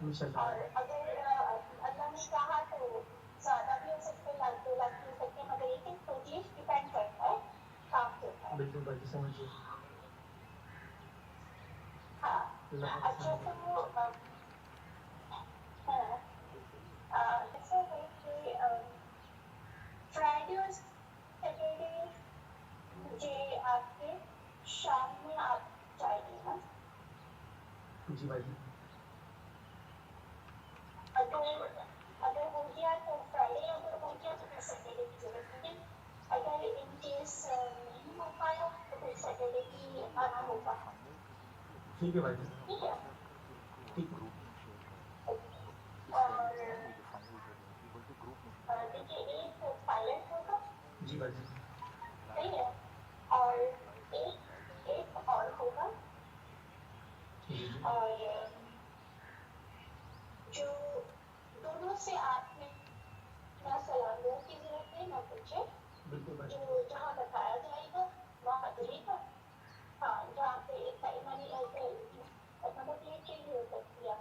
انشاءاللہ اور اگر اللہ نے چاہا تو زیادہ بھی ہو سکتے، لاکھ 2 لاکھ بھی ہو سکتے، مگر لیکن ٹوٹلی ڈپینڈ کرتا ہے کام کے اوپر. بالکل باجی سمجھیے. ہاں اللہ اچھا حافظ. تو ایسا ہے کہ فرائیڈے اور سیٹرڈے مجھے آپ کے شام میں آپ چاہیے نا. جی باجی. اگر ہو گیا تو فرائیڈے، اگر ہو گیا تو پھر سیٹرڈے کی ضرورت نہیں ہے. اگر ان کیس نہیں ہو پایا تو پھر سیٹرڈے کی آنا ہوگا. ٹھیک ہے باجی. ٹھیک ہے. ٹھیک ہے. اور دیکھیے ایک پائلٹ ہوگا. جی باجی. صحیح ہے. اور ایک اور ہوگا. جی جی. اور جو دونوں سے آپ نے نہ سلامیوں کی ضرورت ہے نہ کچھ ہے. بالکل باجی. جو جہاں بتایا جائے گا وہاں جائے گا. ہاں جہاں پہ مطلب یہ چیز ہو سکتی ہے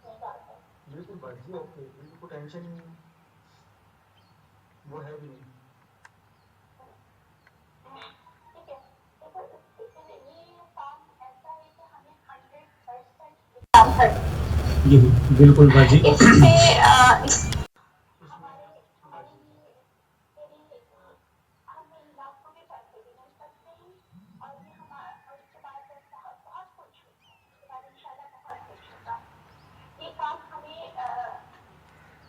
میں بات ہے. بالکل باجی اوکے. بالکل کوئی ٹینشن وہ ہے بھی نہیں. ٹھیک ہے. یہ کام ایسا ہے کہ ہمیں 100% کام کرنا جی بالکل باجی. اس پہ اس میں باجی ہم لاکھوں کے پیسے بھی مل سکتے ہیں اور یہ اور اس کے بعد بہت کچھ ہوتا ہے. اس کے بعد ان شاء اللہ بہت کچھ ہوگا. یہ کام ہمیں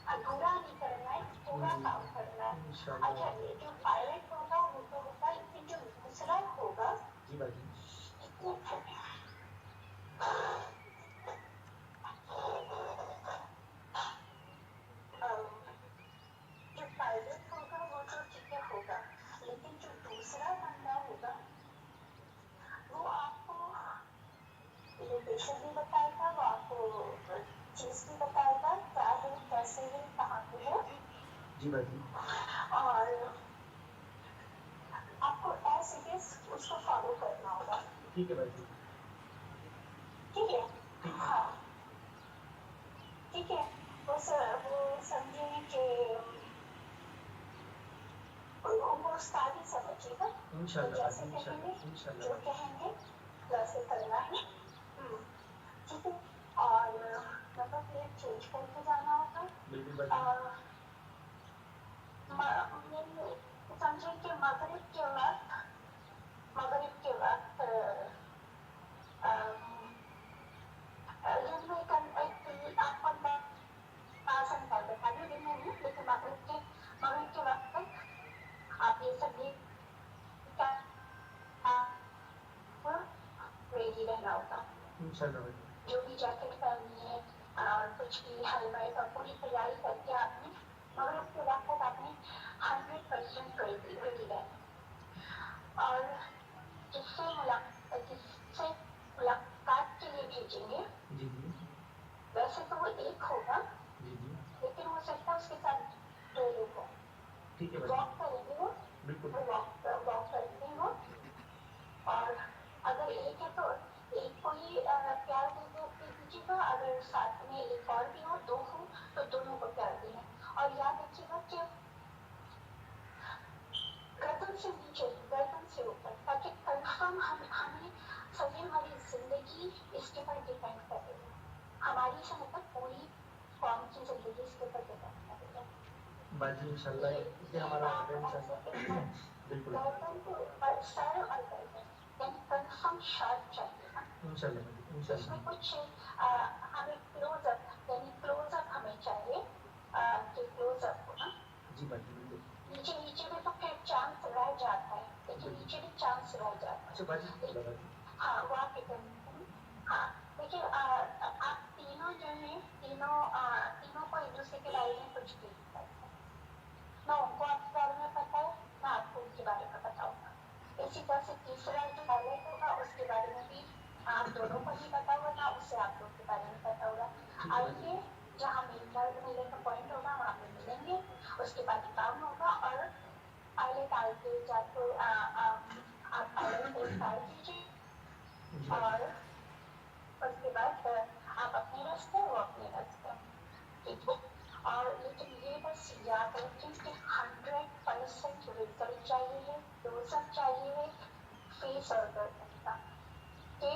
ادھورا نہیں کرنا ہے، پورا کام کرنا ہے. انشاءاللہ. اچھا یہ جو پائلٹ ہوگا وہ تو ہوگا، لیکن جو دوسرا ہوگا جی باجی. جو پائلٹ ہوگا وہ تو ٹھیک ہے ہوگا، لیکن جو دوسرا بندہ ہوگا وہ آپ کو لوکیشن بھی بتائے گا، وہ آپ کو چیز بھی بتائے گا کیا ہے کیسے ہے کہاں پہ ہے. جی باجی. اور آپ کو ایز اٹ از اس کو فالو کرنا ہوگا. ٹھیک ہے باجی. ٹھیک ہے. ٹھیک ہے. ہاں ٹھیک ہے. وہ سمجھیں کہ وہ استاد ہی سمجھے گا. تو انشاءاللہ جیسے باجی. کہیں انشاءاللہ. گے انشاءاللہ جو باجی. کہیں گے ویسے کرنا ہے. ٹھیک ہے. اور مطلب یہ چینج کر کے جانا ہوگا. بالکل باجی. سمجھیں کہ مغرب کے وقت آپ کو بتا دوں دن میں نہیں، لیکن مغرب کے وقت تک آپ یہ سب ریڈی رہنا ہوگا. انشاءاللہ باجی. جو بھی جیکٹ پہننی ہے اور کچھ بھی ہیلمٹ اور پوری تیاری کر کے آپ نے مغرب کے وقت تک آپ نے 100% ریڈی رہنا. اور جس سے ملاقات کے لیے بھیجیں گے جی جی. ویسے تو وہ ایک ہوگا، جی جی. لیکن ہو سکتا ہے اس کے ساتھ 2 لوگ ہوں. ٹھیک ہے باجی. واک کریں گے وہ بالکل. واک کریں گے وہ. اور اگر ایک ہے تو ایک کو ہی پیار دے دیجیے گا. اگر ساتھ میں ایک اور بھی ہو 2 ہو تو دونوں کو پیار دینا. اور یاد رکھیے گا کہ گردن سے نیچے گردن سے اوپر، تاکہ کنفرم ہمیں سبھی ہماری زندگی اس کے پر ڈیپینڈ کرے گا. ہماری سے مطلب پوری قوم کی زندگی اس کے پر ڈیپینڈ کرے گا. باجی انشاءاللہ یہ ہمارا آپ انشاءاللہ. بالکل. گردن کے اوپر سر اور گردن یعنی کنفرم شارپ چاہیے نا. انشاءاللہ باجی. اس میں انشاءاللہ. کچھ ہمیں کلوز اپ یعنی کلوز اپ ہمیں چاہیے کہ کلوز اپ ہو نا. جی باجی بالکل. نیچے بھی تو پھر چانس رہ جاتا ہے، لیکن بالکل. نیچے بھی چانس رہ جاتا اچھا باجی. ہے. ہاں وہ آپ ہاں دیکھیے آپ تینوں جو ہیں تینوں کو ایک دوسرے کے بارے میں کچھ بھی نہیں پتا. نہ ان کو آپ کے بارے میں پتا ہے نہ آپ کو ان کے بارے میں پتا ہوگا. اسی طرح سے تیسرا جو پائلٹ ہوگا اس کے بارے میں بھی آپ دونوں کو نہیں پتا ہوگا، نہ اس سے آپ لوگ کے بارے میں پتا ہوگا. آئیے جہاں ملنے کا پوائنٹ ہوگا وہاں پہ ملیں گے. اس کے بعد کام ہوگا. اور پائلٹ آ کے جا کے آپ پائلٹ کو اتار دیجیے. اور اس کے بعد آپ اپنے راستے وہ ठीक है। और लेकिन ये बस याद रखें कि 100% रिजल्ट चाहिए, डोजर चाहिए फेस और गर्दन का, कि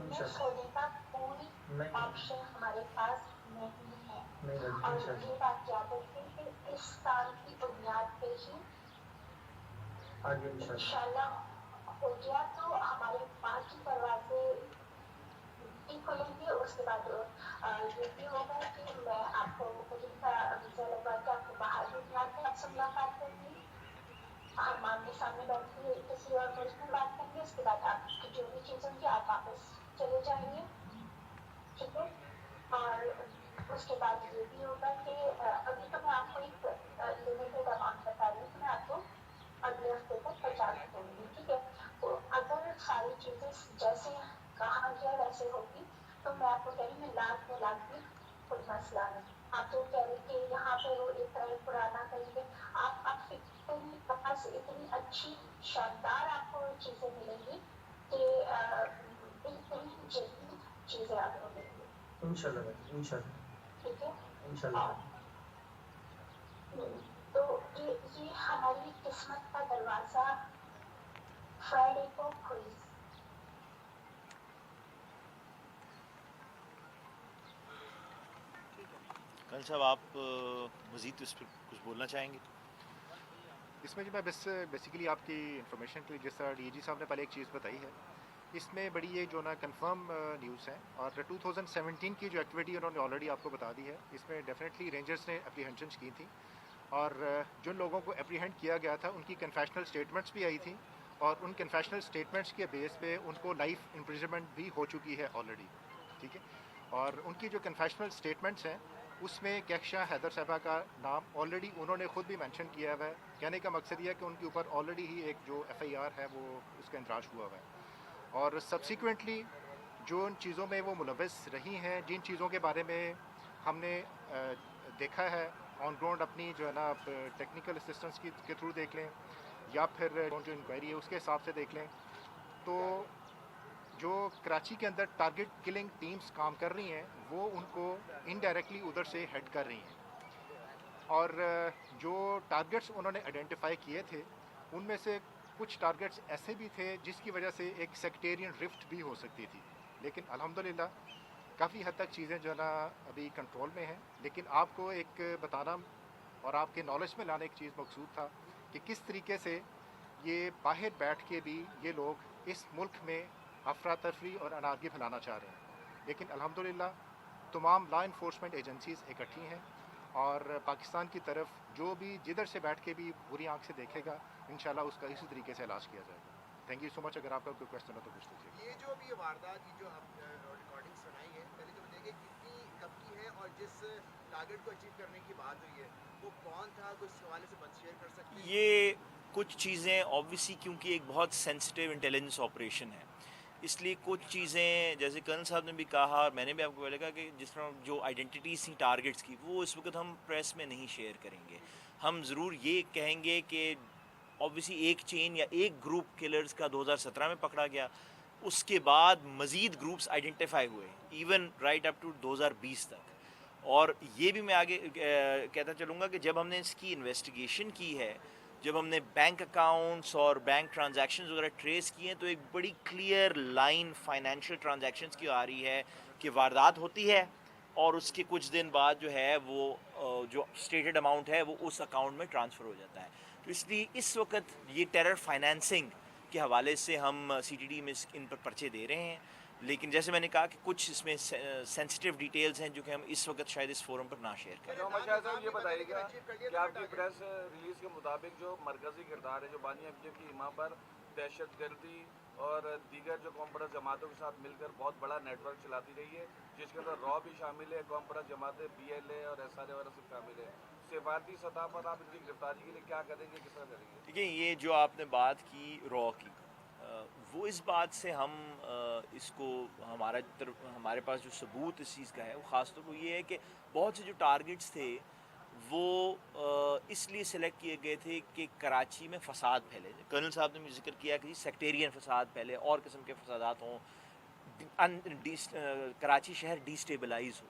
मिस होने का कोई ऑप्शन हमारे पास नहीं है। और ये बात याद रखें कि इस काम की बुनियाद पे ही इंशाल्लाह हो गया तो हमारे बाकी दरवाजे भी खुलेंगे। उसके बाद ये भी होगा कि मैं आपको मुझे वीजा लगवा के आपको बाहर भी बुला के आपसे मुलाकात करेंगे, हम आमने सामने बैठ के किसी और मुल्क में बात करेंगे। उसके बाद आपकी जो भी चीज़ होंगी आप वापस चले जाएंगे, ठीक है। और उसके बाद ये भी होगा कि अभी तो मैं आपको एक लिमिटेड अमाउंट बता रही हूँ, मैं आपको अगले हफ्ते तक पहुँचा दूँगी, ठीक है। तो अगर सारी चीज़ें जैसे कहा गया वैसे होगी तो मैं आपको कह रही मैं लाख में लाख भी कोई मसला नहीं। आप तो कह रहे कि यहाँ पे वो एक तरह पुराना करेंगे, आप इतनी पास इतनी अच्छी शानदार आपको चीज़ें मिलेंगी कि बेहतरीन जदीद चीज़ें आपको मिलेंगी इंशाल्लाह इंशाल्लाह, ठीक है इंशाल्लाह। तो ये हमारी किस्मत का दरवाज़ा फ्राइडे को खुली। कल साहब आप मज़ीद इस पर कुछ बोलना चाहेंगे? इसमें जो मैं बस बेसिकली आपकी इन्फॉर्मेशन के लिए जिस तरह डीजी साहब ने पहले एक चीज़ बताई है, इसमें बड़ी ये जो ना कंफर्म न्यूज़ है और 2017 की जो एक्टिविटी उन्होंने ऑलरेडी आपको बता दी है, इसमें डेफिनेटली रेंजर्स ने एप्रीहेंशंस की थी और जिन लोगों को एप्रीहेंड किया गया था उनकी कन्फेशनल स्टेटमेंट्स भी आई थी और उन कन्फेशनल स्टेटमेंट्स के बेस पे उनको लाइफ इम्प्रिजनमेंट भी हो चुकी है ऑलरेडी, ठीक है। और उनकी जो कन्फेशनल स्टेटमेंट्स हैं उसमें कैक्शा हैदर साहबा का नाम ऑलरेडी उन्होंने ख़ुद भी मेंशन किया हुआ है। कहने का मकसद ये है कि उनके ऊपर ऑलरेडी ही एक जो FIR है वो उसका इंदराज हुआ हुआ है और सब्सिक्वेंटली जो उन चीज़ों में वो मुलव्वस रही हैं, जिन चीज़ों के बारे में हमने देखा है ऑन ग्राउंड अपनी जो है ना टेक्निकल असिस्टेंस के थ्रू देख लें या फिर जो इंक्वायरी है उसके हिसाब से देख लें, तो जो कराची के अंदर टारगेट किलिंग टीम्स काम कर रही हैं वो उनको इनडायरेक्टली उधर से हेड कर रही हैं और जो टारगेट्स उन्होंने आइडेंटिफाई किए थे उनमें से कुछ टारगेट्स ऐसे भी थे जिसकी वजह से एक सेक्टेरियन रिफ्ट भी हो सकती थी, लेकिन अल्हम्दुलिल्लाह काफ़ी हद तक चीज़ें जो है ना अभी कंट्रोल में हैं। लेकिन आपको एक बताना और आपके नॉलेज में लाने एक चीज़ मकसूद था कि किस तरीके से ये बाहर बैठ के भी ये लोग इस मुल्क में अफरा तफरी और अनारगी फैलाना चाह रहे हैं, लेकिन अल्हम्दुलिल्लाह तमाम लॉ इन्फोर्समेंट एजेंसीज़ इकट्ठी हैं और पाकिस्तान की तरफ जो भी जिधर से बैठ के भी बुरी आंख से देखेगा इंशाल्लाह उसका इसी तरीके से इलाज किया जाएगा। Thank you so much. अगर आपका कोई क्वेश्चन हो तो पूछ लीजिए। ये जो अभी वारदात की जो आप रिकॉर्डिंग सुनाई है, पहले तो बताइए कितनी कब की है और जिस टारगेट को अचीव करने की बात हुई है वो कौन था, कुछ हवाले से बात शेयर कर सकते हैं? ये कुछ चीज़ें ऑब्वियसली क्योंकि एक बहुत सेंसिटिव इंटेलिजेंस ऑपरेशन है, इसलिए कुछ चीज़ें जैसे कर्नल साहब ने भी कहा और मैंने भी आपको पहले कहा कि जिस तरह जो आइडेंटिटीज़ थी टारगेट्स की वो इस वक्त हम प्रेस में नहीं शेयर करेंगे। हम ज़रूर ये कहेंगे कि ऑब्वियसली एक चेन या एक ग्रुप किलर्स का 2017 में पकड़ा गया, उसके बाद मज़ीद ग्रुप्स आइडेंटिफाई हुए इवन राइट अप टू 2020 तक। और ये भी मैं आगे कहता चलूँगा कि जब हमने इसकी इन्वेस्टिगेशन की है, जब हमने बैंक अकाउंट्स और बैंक ट्रांजैक्शंस वगैरह ट्रेस किए हैं, तो एक बड़ी क्लियर लाइन फाइनेंशियल ट्रांजैक्शंस की आ रही है कि वारदात होती है और उसके कुछ दिन बाद जो है वो जो स्टेटेड अमाउंट है वो उस अकाउंट में ट्रांसफ़र हो जाता है। तो इसलिए इस वक्त ये टेरर फाइनेंसिंग के हवाले से हम CTD में इन पर पर्चे दे रहे हैं, लेकिन जैसे मैंने कहा कि कुछ इसमें सेंसिटिव डिटेल्स हैं जो कि हम इस वक्त शायद इस फोरम पर ना शेयर करें। साहब ये बताइएगा कि आपकी प्रेस रिलीज के मुताबिक जो मरकजी किरदार है जो बानी MKM की हिमा पर दहशतगर्दी और दीगर जो कौम परस्त जमातों के साथ मिलकर बहुत बड़ा नेटवर्क चलाती रही है, जिसके अंदर रॉ भी शामिल है, कौम परस्त जमातें BLA और SRA वगैरह सब शामिल है। सिफारती सतह पर आप इनकी गिरफ्तारी के लिए क्या करेंगे, किस तरह करेंगे? ठीक है, ये जो आपने बात की रॉ की, वो इस बात से हम इसको हमारे पास जो सबूत इस चीज़ का है वो ख़ास तौर पर ये है कि बहुत से जो टारगेट्स थे वो इसलिए सेलेक्ट किए गए थे कि कराची में फ़साद फैले। कर्नल साहब ने भी जिक्र किया कि सेक्टेरियन फ़साद फैले और किस्म के फ़सादात हों, कराची शहर डिस्टेबलाइज हो।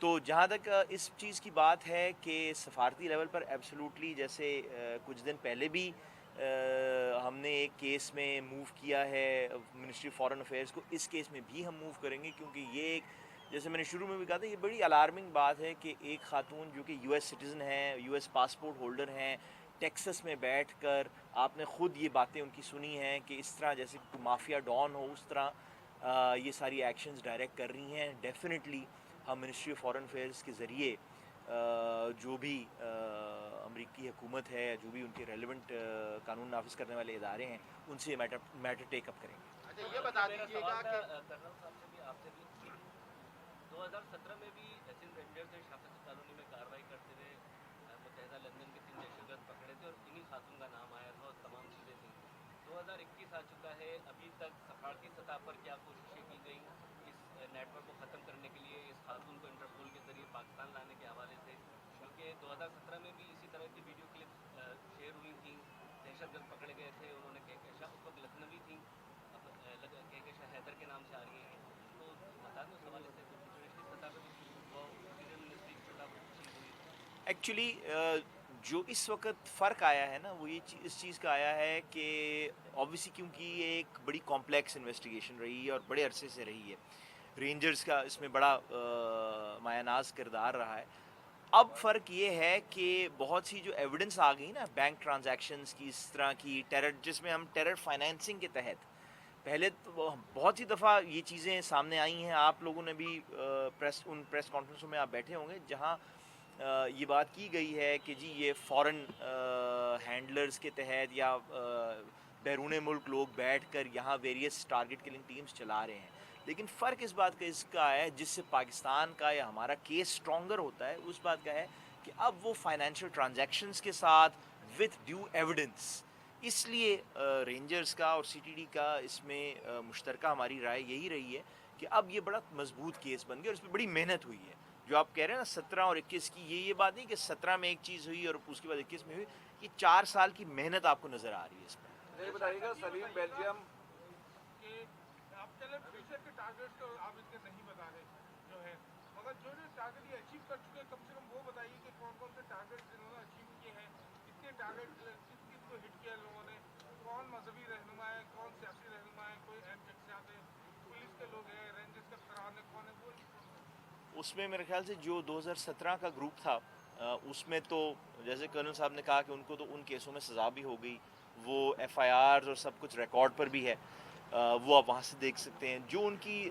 تو جہاں تک اس چیز کی بات ہے کہ سفارتی لیول پر ایبسولوٹلی جیسے کچھ دن پہلے بھی ہم نے ایک کیس میں موو کیا ہے منسٹری فارن افیئرس کو، اس کیس میں بھی ہم موو کریں گے، کیونکہ یہ ایک جیسے میں نے شروع میں بھی کہا تھا یہ بڑی الارمنگ بات ہے کہ ایک خاتون جو کہ یو ایس سٹیزن ہیں، یو ایس پاسپورٹ ہولڈر ہیں، ٹیکسس میں بیٹھ کر آپ نے خود یہ باتیں ان کی سنی ہیں کہ اس طرح جیسے مافیا ڈان ہو اس طرح یہ ساری ایکشنز ڈائریکٹ کر رہی ہیں. ڈیفینیٹلی ہم منسٹری آف فارن افیئرس کے ذریعے جو بھی امریکی حکومت ہے، جو بھی ان کے ریلیونٹ قانون نافذ کرنے والے ادارے ہیں، ان سے میٹر ٹیک اپ کریں گے. اچھا یہ بتا دیجیے گا کہ کرنل صاحب سے بھی آپ سے بھی 2017 میں بھی سندھ رینجرز نے شافقت کالونی میں کارروائی کرتے ہوئے متحدہ لندن کے 3 دہشت گرد پکڑے تھے اور انہی خاتون کا نام آیا تھا اور تمام چیزیں تھیں. 2021 آ چکا ہے، ابھی تک سفارتی سطح پر کیا کوششیں کی گئیں اس نیٹ ورک کو ختم کرنے کے لیے، اس خاتون کو انٹرپول کے ذریعے پاکستان لانے کے حوالے سے؟ کیونکہ 2017 میں بھی اسی طرح کی ویڈیو کلپس شیئر ہوئی تھیں، دہشت گرد پکڑے گئے تھے، انہوں نے کہکشا اس وقت لکھنوی تھیں، کہکشا حیدر کے نام سے آ رہی ہیں. تو بتا دو اس حوالے سے انٹرنیشنل سطح پہ بھی منسٹری کی سطح پر چیز ہوئی. ایکچولی جو اس وقت فرق آیا ہے نا وہ یہ اس چیز کا آیا ہے کہ آبویسلی کیونکہ یہ ایک بڑی کمپلیکس انویسٹیگیشن رہی ہے اور بڑے عرصے سے رہی ہے، رینجرز کا اس میں بڑا مایہ ناز کردار رہا ہے. اب فرق یہ ہے کہ بہت سی جو ایویڈنس آ گئی نا بینک ٹرانزیکشنز کی، اس طرح کی ٹیرر، جس میں ہم ٹیرر فائنینسنگ کے تحت پہلے تو بہت سی دفعہ یہ چیزیں سامنے آئی ہیں. آپ لوگوں نے بھی ان پریس کانفرنسوں میں آپ بیٹھے ہوں گے جہاں یہ بات کی گئی ہے کہ جی یہ فورن ہینڈلرز کے تحت یا بیرون ملک لوگ بیٹھ کر یہاں ویریس ٹارگٹ کلنگ ٹیمز چلا رہے ہیں. لیکن فرق اس بات کا اس کا ہے جس سے پاکستان کا یا ہمارا کیس سٹرونگر ہوتا ہے، اس بات کا ہے کہ اب وہ فائنینشیل ٹرانزیکشنز کے ساتھ وتھ ڈیو ایویڈنس. اس لیے رینجرز کا اور سی ٹی ڈی کا اس میں مشترکہ ہماری رائے یہی رہی ہے کہ اب یہ بڑا مضبوط کیس بن گیا اور اس پہ بڑی محنت ہوئی ہے. جو آپ کہہ رہے ہیں نا 17 اور 21 کی، یہ بات نہیں کہ 17 میں ایک چیز ہوئی اور اس کے بعد 21 میں ہوئی، یہ 4 سال کی محنت آپ کو نظر آ رہی ہے اس میں. یہ بتائیے گا سلیم بیلجیم آپ چلے فیوچر کے ٹارگیٹس تو آپ اس کے نہیں بتا رہے جو ہے، مگر جو ٹارگیٹ یہ اچیو کر چکے ہیں کم سے کم وہ بتائیے کہ کون کون سے ٹارگیٹس انہوں نے اچیو کیے ہیں، کتنے ٹارگیٹ کس کس کو ہٹ کیا لوگوں نے، کون مذہبی رہنما ہے، کون سیاسی رہنما ہے، کوئی اہم شخصیات ہیں، پولیس کے لوگ ہیں، رینجرز کے افسران ہیں، کون ہے وہ. اس میں میرے خیال سے جو 2017 کا گروپ تھا اس میں تو جیسے کرنل صاحب نے کہا کہ ان کو تو ان کیسوں میں سزا بھی ہو گئی، وہ ایف آئی آرز اور سب کچھ ریکارڈ پر بھی ہے، وہ آپ وہاں سے دیکھ سکتے ہیں. جو ان کی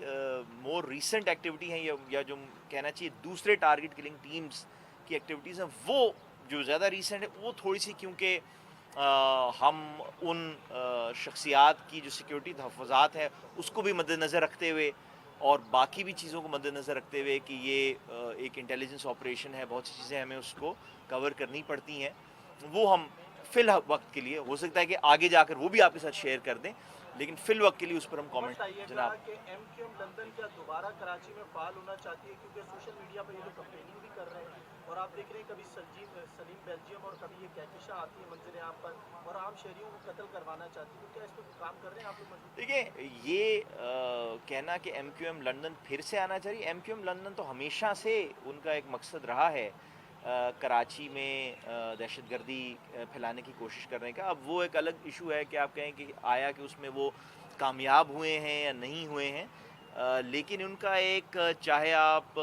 مور ریسنٹ ایکٹیویٹی ہیں یا جو کہنا چاہیے دوسرے ٹارگٹ کلنگ ٹیمز کی ایکٹیویٹیز ہیں، وہ جو زیادہ ریسنٹ ہے وہ تھوڑی سی، کیونکہ ہم ان شخصیات کی جو سیکیورٹی تحفظات ہے اس کو بھی مد نظر رکھتے ہوئے اور باقی بھی چیزوں کو مد نظر رکھتے ہوئے کہ یہ ایک انٹیلیجنس آپریشن ہے، بہت سی چیزیں ہمیں اس کو کور کرنی پڑتی ہیں، وہ ہم فی الوقت کے لیے، ہو سکتا ہے کہ آگے جا کر وہ بھی آپ کے ساتھ شیئر کر دیں، لیکن فی الوقت کے لیے اس پر ہم کامنٹ جناب. کہ ایم کیو ایم لندن کیا دوبارہ کراچی میں فعال ہونا چاہتی ہے، کیونکہ سوشل میڈیا پہ یہ لوگ کمپیننگ بھی کر رہے ہیں اور آپ دیکھ رہے ہیں کبھی سلیم بیلجیم اور کبھی یہ کہکشاں آتی ہے منظر عام پر اور عام شہریوں کو قتل کروانا چاہتی ہے. تو کیا اس پہ کام کر رہے ہیں آپ لوگ؟ دیکھیں یہ کہنا کہ ایم کیو ایم لندن پھر سے آنا چاہیے، ایم کیو ایم لندن تو ہمیشہ سے ان کا ایک مقصد رہا ہے کراچی میں دہشت گردی پھیلانے کی کوشش کرنے کا. اب وہ ایک الگ ایشو ہے کہ آپ کہیں کہ آیا کہ اس میں وہ کامیاب ہوئے ہیں یا نہیں ہوئے ہیں، لیکن ان کا ایک، چاہے آپ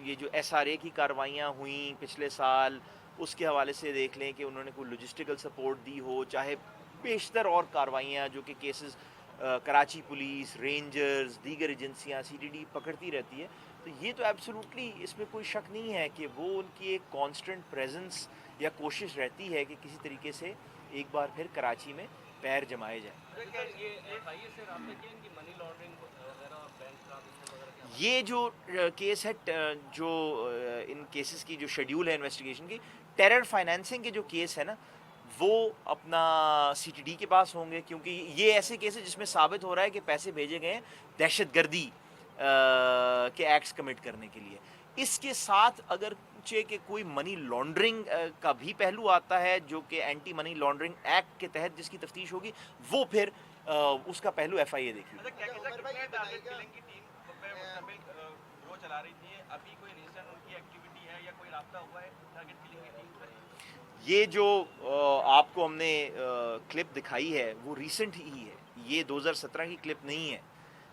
یہ جو ایس آر اے کی کارروائیاں ہوئیں پچھلے سال اس کے حوالے سے دیکھ لیں کہ انہوں نے کوئی لاجسٹیکل سپورٹ دی ہو، چاہے بیشتر اور کارروائیاں جو کہ کیسز کراچی پولیس، رینجرز، دیگر ایجنسیاں، سی ٹی ڈی پکڑتی رہتی ہے، تو یہ تو ایبسولوٹلی اس میں کوئی شک نہیں ہے کہ وہ ان کی ایک کانسٹنٹ پریزنس یا کوشش رہتی ہے کہ کسی طریقے سے ایک بار پھر کراچی میں پیر جمائے جائیں. یہ جو کیس ہے، جو ان کیسز کی جو شیڈیول ہے انویسٹیگیشن کی، ٹیرر فائنینسنگ کے جو کیس ہے نا وہ اپنا سی ٹی ڈی کے پاس ہوں گے، کیونکہ یہ ایسے کیس ہے جس میں ثابت ہو رہا ہے کہ پیسے بھیجے گئے ہیں دہشت گردی کے ایکٹس کمٹ کرنے کے لیے. اس کے ساتھ اگر کہ کوئی منی لانڈرنگ کا بھی پہلو آتا ہے جو کہ اینٹی منی لانڈرنگ ایکٹ کے تحت جس کی تفتیش ہوگی، وہ پھر اس کا پہلو ایف آئی اے دیکھیے. शो चला रही थी, अभी कोई रिसेंट उनकी एक्टिविटी है या कोई राब्ता हुआ है टारगेट किलिंग की टीम से? ये जो आपको हमने क्लिप दिखाई है वो रिसेंट ही है, ये 2017 की क्लिप नहीं है,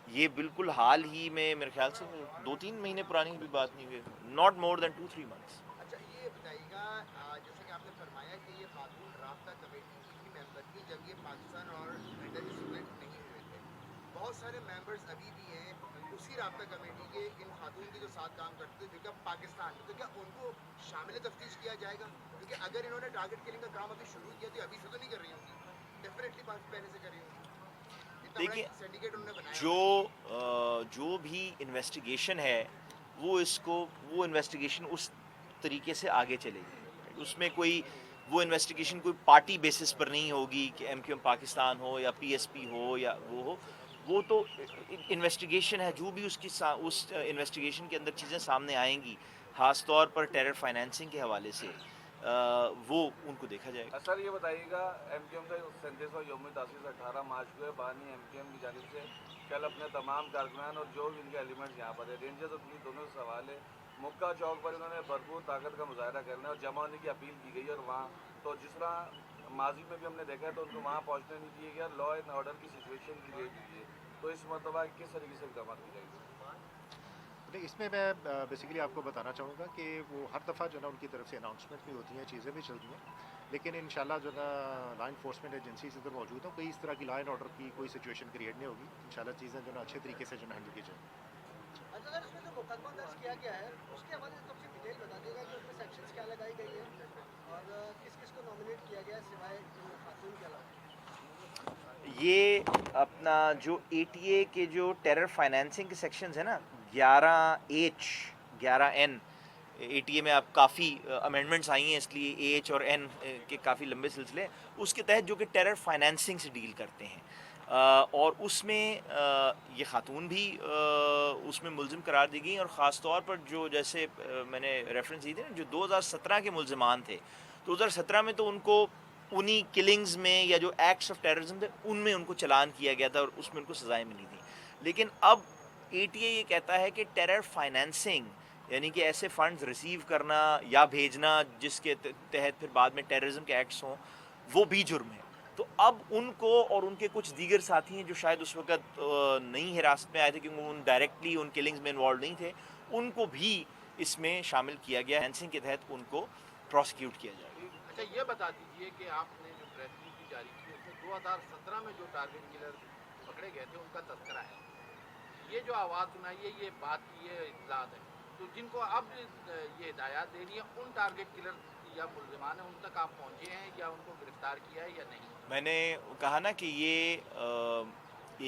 ये बिल्कुल हाल ही में मेरे ख्याल से 2-3 महीने पुरानी भी बात नहीं हुई, नॉट मोर देन 2-3 मंथ्स। अच्छा ये बताइएगा, जैसे कि आपने फरमाया कि ये खातून राब्ता कमेटी की भी मेंबर थी जब ये पाकिस्तान और इंडिया स्टूडेंट नहीं हुए थे। बहुत सारे मेंबर्स अभी भी हैं उसी राब्ता कमेटी के, इन खातून के जो साथ काम करते थे जो कि पाकिस्तान में, तो क्या उनको शामिल तफ्तीश किया जाएगा? क्योंकि अगर इन्होंने टारगेट किलिंग का काम अभी शुरू किया तो अभी से तो नहीं कर रही होंगी, डेफिनेटली पहले से कर रही होंगी। देखिए, सिंडिकेट उन्होंने बनाया जो भी इन्वेस्टिगेशन है वो इन्वेस्टिगेशन उस तरीके से आगे चलेगी, उसमें कोई वो इन्वेस्टिगेशन कोई पार्टी बेसिस पर नहीं होगी कि MQM पाकिस्तान हो या PSP हो या वो तो इन्वेस्टिगेशन है, जो भी उस इन्वेस्टिगेशन के अंदर चीज़ें सामने आएंगी ख़ास तौर पर टेरर फाइनेंसिंग के हवाले से वो उनको देखा जाएगा। सर ये बताइएगा, MQM का 37वां यौम तासीस 18 मार्च को है, बानी MQM की जानिब से कल अपने तमाम कारकुनान और जो भी इनके एलिमेंट्स यहाँ पर है, रेंजर्स और पुलिस दोनों से सवाल है, मुक्का चौक पर इन्होंने भरपूर ताकत का मुजाहरा करना और जमा होने की अपील की गई, और वहाँ तो जिस तरह माजी में भी हमने देखा है तो उनको वहाँ पहुँचने नहीं दिया गया, लॉ एंड ऑर्डर की सिचुएशन क्रिएट हुई है, तो इस मरतबा किस तरीके से इकदाम की जाएगी? नहीं, इसमें मैं बेसिकली आपको बताना चाहूँगा कि वो हर दफ़ा जो ना उनकी तरफ से अनाउंसमेंट भी होती हैं, चीज़ें भी चलती हैं, लेकिन इंशाल्लाह जो ना लॉ इन्फोर्समेंट एजेंसीज इधर मौजूद हों, कोई इस तरह की लॉ एंड ऑर्डर की कोई सिचुएशन क्रिएट नहीं होगी, इंशाल्लाह चीज़ें जो ना अच्छे तरीके से जो ना हैंडल की जाएंगी। अच्छा सर, इसमें जो मुकदमा दर्ज किया गया है उसके हवाले से सबसे डिटेल बता देगा कि उसमें सेक्शंस क्या लगाई गई है और किस किस को नॉमिनेट किया गया है सिवाय खातून के अलावा? ये अपना जो ATA के जो टेरर फाइनेंसिंग के सेक्शंस है ना, 11H 11N, ATA में आप काफ़ी अमेंडमेंट्स आई हैं, इसलिए H और N के काफ़ी लंबे सिलसिले, उसके तहत जो कि टेरर फाइनेंसिंग से डील करते हैं, और उसमें ये खातून भी उसमें मुलजिम करार दी गई, और ख़ास तौर पर जो जैसे मैंने रेफरेंस दी थी ना, जो 2017 के मुलजिमान थे, 2017 में तो उनको उन्हीं किलिंग्स में या जो एक्ट्स ऑफ टेररिज्म थे उनमें उनको चलान किया गया था और उसमें उनको सज़ाएं मिली थी। लेकिन अब ATA ये कहता है कि टेरर फाइनेंसिंग यानी कि ऐसे फंड्स रिसीव करना या भेजना जिसके तहत फिर बाद में टेररिज्म के एक्ट्स हों, वो भी जुर्म है। तो अब उनको और उनके कुछ दीगर साथी हैं जो शायद उस वक्त नहीं हिरासत में आए थे क्योंकि उन डायरेक्टली उन किलिंग्स में इन्वॉल्व नहीं थे, उनको भी इसमें शामिल किया गया, फाइनेंसिंग के तहत उनको प्रोसिक्यूट किया जाएगा। अच्छा ये बता दीजिए कि आपने जो प्रेस रिलीज जारी की उसमें 2017 में जो टारगेट किलर पकड़े गए थे उनका तस्करा है, ये जो आवाज़ सुनाई है, ये बात की ये इतलात है, तो जिनको अब ये हिदायत दे रही है उन टारगेट किलर या मुलजिमान है उन तक आप पहुँचे हैं या उनको गिरफ्तार किया है या नहीं? मैंने कहा ना कि ये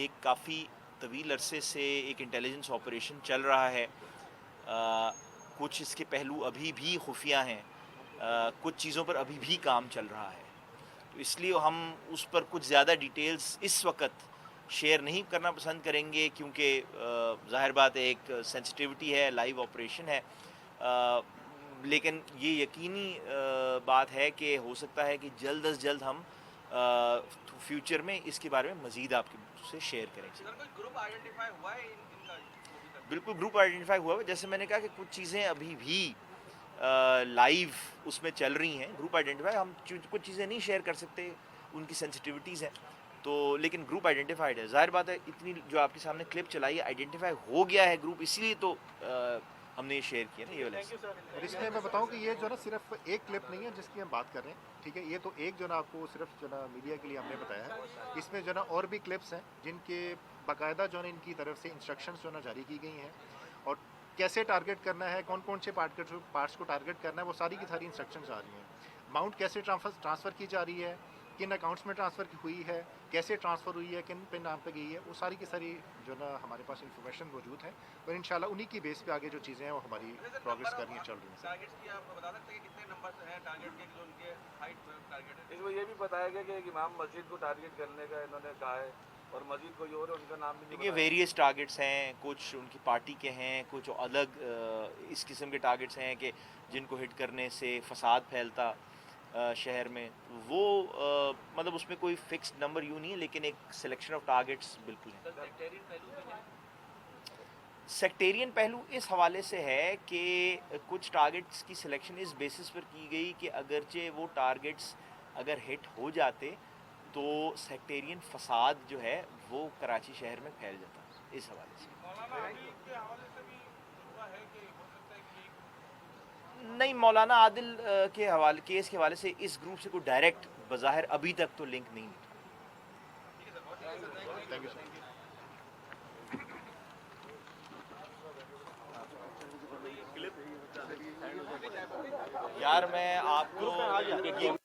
एक काफ़ी तवील अरसे से एक इंटेलिजेंस ऑपरेशन चल रहा है, कुछ इसके पहलू अभी भी खुफिया हैं, कुछ चीज़ों पर अभी भी काम चल रहा है, तो इसलिए हम उस पर कुछ ज़्यादा डिटेल्स इस वक्त शेयर नहीं करना पसंद करेंगे क्योंकि ज़ाहिर बात है एक सेंसिटिविटी है, लाइव ऑपरेशन है, लेकिन ये यकीनी बात है कि हो सकता है कि जल्द अज जल्द हम फ्यूचर में इसके बारे में मज़ीद आपके से शेयर करेंगे। सर कोई ग्रुप आइडेंटिफाई हुआ है इनका? बिल्कुल ग्रुप आइडेंटिफाई हुआ है, जैसे मैंने कहा कि कुछ चीज़ें अभी भी लाइव उसमें चल रही हैं, ग्रुप आइडेंटिफाई, हम कुछ चीज़ें नहीं शेयर कर सकते, उनकी सेंसिटिविटीज़ हैं, तो लेकिन ग्रुप आइडेंटिफाइड है। ज़ाहिर बात है इतनी जो आपके सामने क्लिप चलाई है, आइडेंटिफाई हो गया है ग्रुप, इसीलिए तो हमने ये शेयर किया ना ये वाला। और इसमें मैं बताऊं कि ये जो ना सिर्फ एक क्लिप नहीं है जिसकी हम बात कर रहे हैं, ठीक है, ये तो एक जो ना आपको सिर्फ जो ना मीडिया के लिए हमने बताया है, इसमें जो ना और भी क्लिप्स हैं जिनके बाकायदा जो ना इनकी तरफ से इंस्ट्रक्शंस जो ना जारी की गई हैं और कैसे टारगेट करना है, कौन कौन से पार्ट्स को टारगेट करना है, वो सारी की सारी इंस्ट्रक्शंस आ रही हैं। अमाउंट कैसे ट्रांसफ़र की जा रही है, किन अकाउंट्स में ट्रांसफ़र हुई है, कैसे ट्रांसफ़र हुई है, किन पे नाम पे गई है, वो सारी की सारी जो ना हमारे पास इन्फॉर्मेशन मौजूद है और इंशाल्लाह उन्हीं की बेस पे आगे जो चीज़ें हैं वो हमारी प्रोग्रेस कर रही हैं, चल रही हैं। टारगेट्स की आप बता सकते हैं कितने नंबर हैं टारगेट के जो उनके हाइट टारगेट है? इसमें ये भी बताया गया कि एक इमाम मस्जिद को टारगेट करने का इन्होंने कहा है और मस्जिद कोई और है, उनका नाम भी नहीं देखिए बताया। वेरियस टारगेट्स हैं, कुछ उनकी पार्टी के हैं, कुछ अलग इस किस्म के टारगेट्स हैं कि जिनको हिट करने से फसाद फैलता शहर में, वो मतलब उसमें कोई फिक्स्ड नंबर यूँ नहीं है, लेकिन एक सिलेक्शन ऑफ टारगेट्स बिल्कुल है। सेक्टेरियन पहलू इस हवाले से है कि कुछ टारगेट्स की सिलेक्शन इस बेसिस पर की गई कि अगरचे वो टारगेट्स अगर हिट हो जाते तो सेक्टेरियन फसाद जो है वो कराची शहर में फैल जाता, इस हवाले से। मौलाना आदिल के हवाले से भी हुआ है कि हो सकता है कि नहीं, मौलाना आदिल के हवाले केस के हवाले से इस ग्रुप से कोई डायरेक्ट बज़ाहिर अभी तक तो लिंक नहीं निकला। Thank you sir. यार मैं आपको